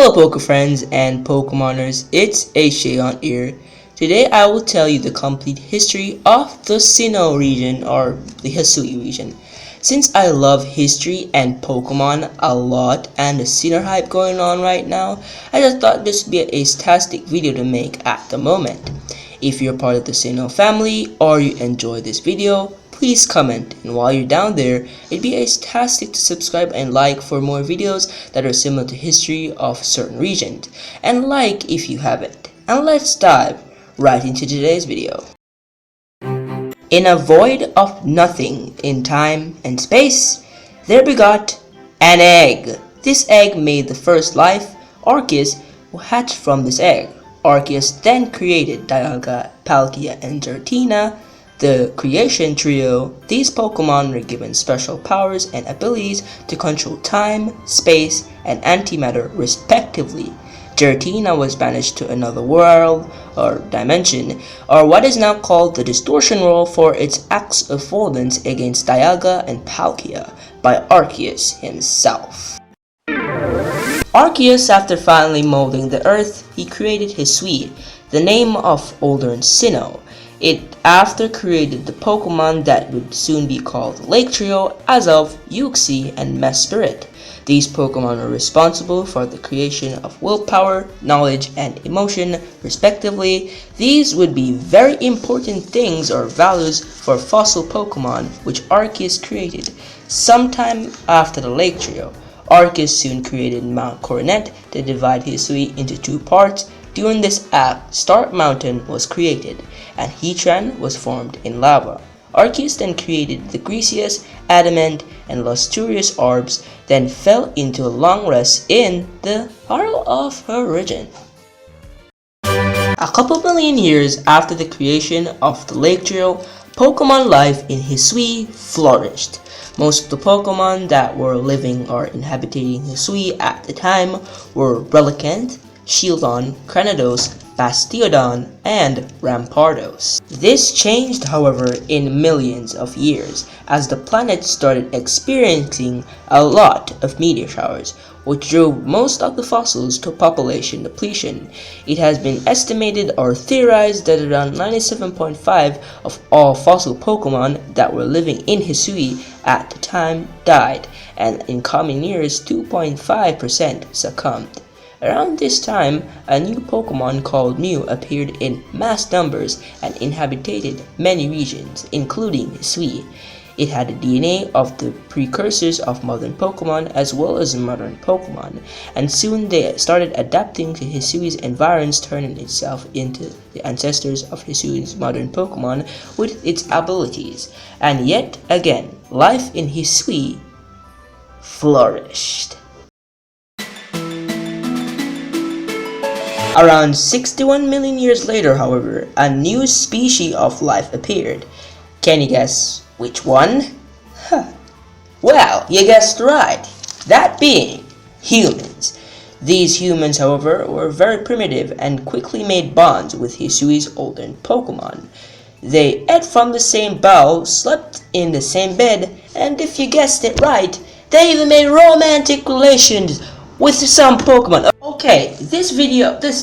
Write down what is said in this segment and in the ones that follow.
Hello Poke friends and Pokemoners, it's Acei on here. Today I will tell you the complete history of the Sinnoh region or the Hisui region. Since I love history and Pokemon a lot and the Sinnoh hype going on right now, I just thought this would be a ACETASTIC video to make at the moment. If you're part of the Sinnoh family or you enjoy this video, please comment, and while you're down there, it'd be fantastic to subscribe and like for more videos that are similar to history of certain regions, and like if you haven't. And let's dive right into today's video. In a void of nothing in time and space, there begot an egg. This egg made the first life, Arceus, who hatched from this egg. Arceus then created Dialga, Palkia, and Giratina, the creation trio. These Pokemon were given special powers and abilities to control time, space, and antimatter respectively. Giratina was banished to another world or dimension, or what is now called the Distortion World, for its acts of violence against Dialga and Palkia by Arceus himself. Arceus, after finally molding the earth, he created Hisui, the name of older Sinnoh. It after created the Pokemon that would soon be called Lake Trio as of Uxie and Mesprit. These Pokemon are responsible for the creation of willpower, knowledge, and emotion, respectively. These would be very important things or values for fossil Pokemon, which Arceus created. Sometime after the Lake Trio, Arceus soon created Mount Coronet to divide Hisui into two parts. During this act, Stark Mountain was created, and Heatran was formed in lava. Arceus then created the Griseous, Adamant, and Lustrous orbs, then fell into a long rest in the heart of her region. A couple million years after the creation of the Lake Trio, Pokemon life in Hisui flourished. Most of the Pokemon that were living or inhabiting Hisui at the time were Relicanth, Shieldon, Cranidos, Bastiodon, and Rampardos. This changed, however, in millions of years as the planet started experiencing a lot of meteor showers, which drove most of the fossils to population depletion. It has been estimated or theorized that around 97.5% of all fossil Pokemon that were living in Hisui at the time died, and in coming years 2.5% succumbed. Around this time, a new Pokemon called Mew appeared in mass numbers and inhabited many regions, including Hisui. It had the DNA of the precursors of modern Pokemon as well as modern Pokemon, and soon they started adapting to Hisui's environs, turning itself into the ancestors of Hisui's modern Pokemon with its abilities. And yet again, life in Hisui flourished. Around 61 million years later, however, a new species of life appeared. Can you guess which one? Well, you guessed right. That being humans. These humans, however, were very primitive and quickly made bonds with Hisui's older Pokemon. They ate from the same bowl, slept in the same bed, and if you guessed it right, they even made romantic relations with some Pokemon. Okay, this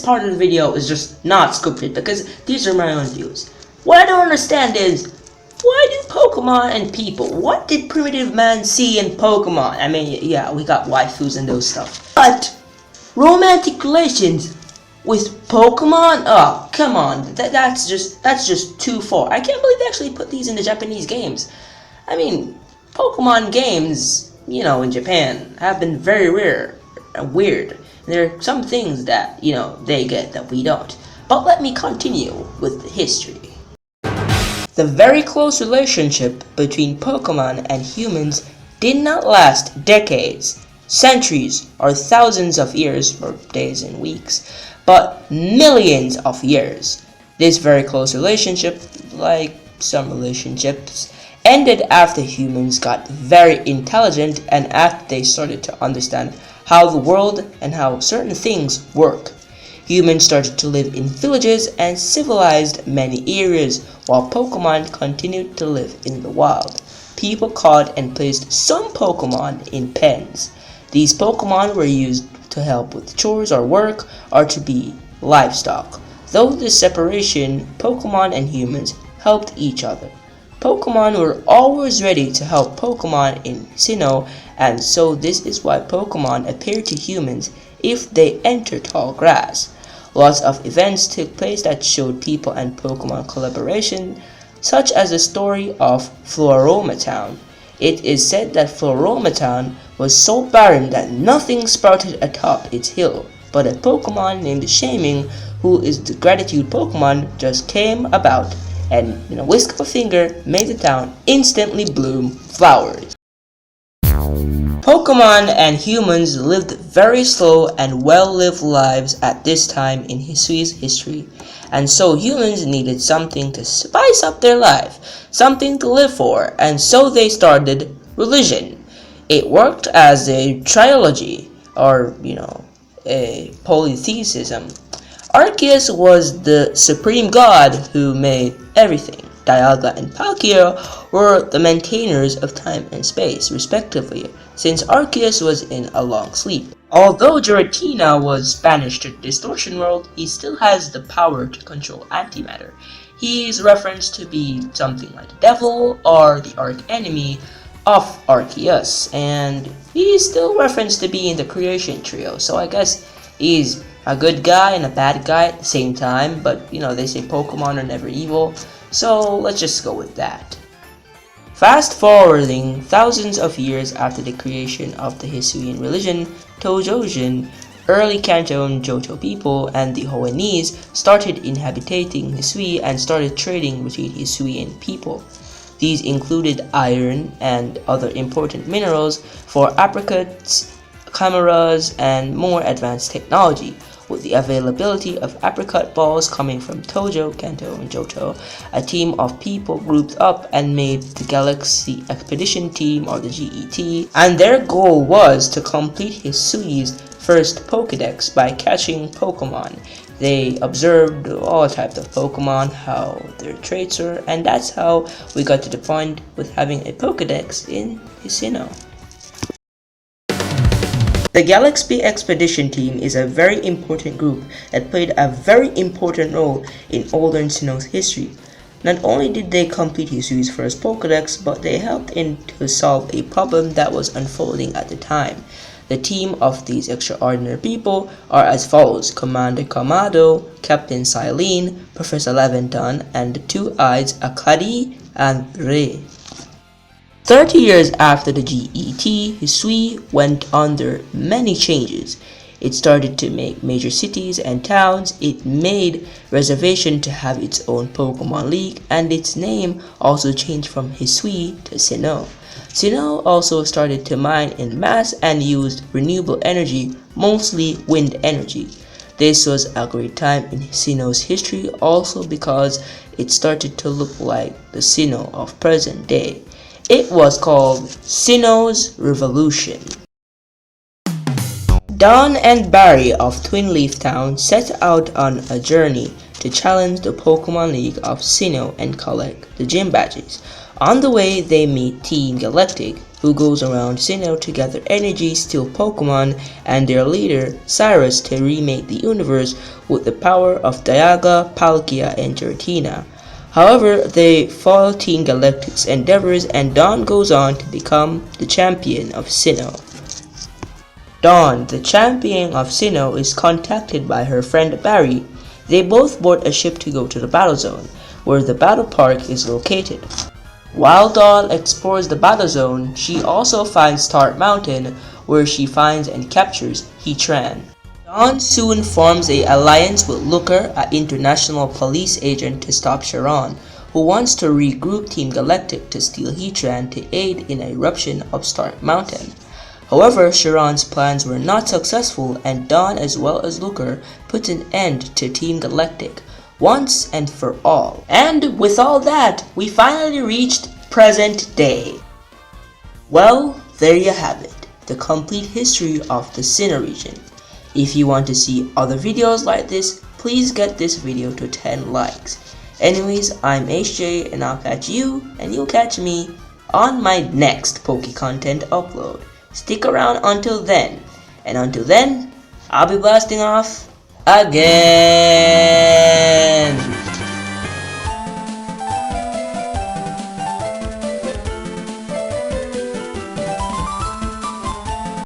part of the video is just not scripted because these are my own views. What I don't understand is, why do Pokemon and people, what did primitive man see in Pokemon? I mean, yeah, we got waifus and those stuff. But, romantic relations with Pokemon? Oh, come on, that's just too far. I can't believe they actually put these in the Japanese games. I mean, Pokemon games, you know, in Japan have been very rare and weird. There are some things that, you know, they get that we don't. But let me continue with the history. The very close relationship between Pokemon and humans did not last decades, centuries, or thousands of years, or days and weeks, but millions of years. This very close relationship, like some relationships, ended after humans got very intelligent and after they started to understand how the world and how certain things work. Humans started to live in villages and civilized many areas, while Pokemon continued to live in the wild. People caught and placed some Pokemon in pens. These Pokemon were used to to help with chores or work, or to be livestock. Though this separation, Pokemon and humans helped each other. Pokemon were always ready to help Pokemon in Sinnoh, and so this is why Pokemon appear to humans if they enter tall grass. Lots of events took place that showed people and Pokemon collaboration, such as the story of Floroma Town. It is said that Floroma Town was so barren that nothing sprouted atop its hill, but a Pokemon named Shaming, who is the gratitude Pokemon, just came about and in a whisk of a finger made the town instantly bloom flowers. Pokemon and humans lived very slow and well-lived lives at this time in Hisui's history, and so humans needed something to spice up their life, something to live for, and so they started religion. It worked as a trilogy, or a polytheism. Arceus was the supreme god who made everything. Dialga and Palkia were the maintainers of time and space, respectively, since Arceus was in a long sleep. Although Giratina was banished to the Distortion World, he still has the power to control antimatter. He is referenced to be something like the devil or the archenemy of Arceus, and he is still referenced to be in the creation trio, so I guess he's a good guy and a bad guy at the same time, but they say Pokemon are never evil, so let's just go with that. Fast forwarding thousands of years after the creation of the Hisuian religion, Tojojin, early Kanto and Johto people, and the Hoenese started inhabiting Hisui and started trading between Hisuian people. These included iron and other important minerals for apricots, chimeras, and more advanced technology. With the availability of apricot balls coming from Tojo, Kanto, and Johto, a team of people grouped up and made the Galaxy Expedition Team, or the GET, and their goal was to complete Hisui's first Pokédex by catching Pokemon. They observed all types of Pokemon, how their traits were, and that's how we got to the point with having a Pokédex in Sinnoh. The Galaxy Expedition Team is a very important group that played a very important role in older Sinnoh's history. Not only did they complete Hisui's first Pokédex, but they helped to solve a problem that was unfolding at the time. The team of these extraordinary people are as follows: Commander Kamado, Captain Silene, Professor Laventon, and the two-eyed Akari and Rei. 30 years after the GET, Hisui went under many changes. It started to make major cities and towns, it made reservation to have its own Pokemon League, and its name also changed from Hisui to Sinnoh. Sinnoh also started to mine in mass and used renewable energy, mostly wind energy. This was a great time in Sinnoh's history also because it started to look like the Sinnoh of present day. It was called Sinnoh's Revolution. Don and Barry of Twin Leaf Town set out on a journey to challenge the Pokemon League of Sinnoh and collect the gym badges. On the way, they meet Team Galactic, who goes around Sinnoh to gather energy, steal Pokemon, and their leader, Cyrus, to remake the universe with the power of Dialga, Palkia, and Giratina. However, they foil Team Galactic's endeavors, and Dawn goes on to become the champion of Sinnoh. Dawn, the champion of Sinnoh, is contacted by her friend Barry. They both board a ship to go to the battle zone, where the battle park is located. While Dawn explores the battle zone, she also finds Star Mountain, where she finds and captures Heatran. Dawn soon forms an alliance with Looker, an international police agent, to stop Sharon, who wants to regroup Team Galactic to steal Heatran to aid in an eruption of Stark Mountain. However, Sharon's plans were not successful, and Dawn as well as Looker put an end to Team Galactic once and for all. And with all that, we finally reached present day. Well, there you have it, the complete history of the Sinnoh region. If you want to see other videos like this, please get this video to 10 likes. Anyways, I'm HJ, and I'll catch you, and you'll catch me, on my next Poke content upload. Stick around until then, and until then, I'll be blasting off again.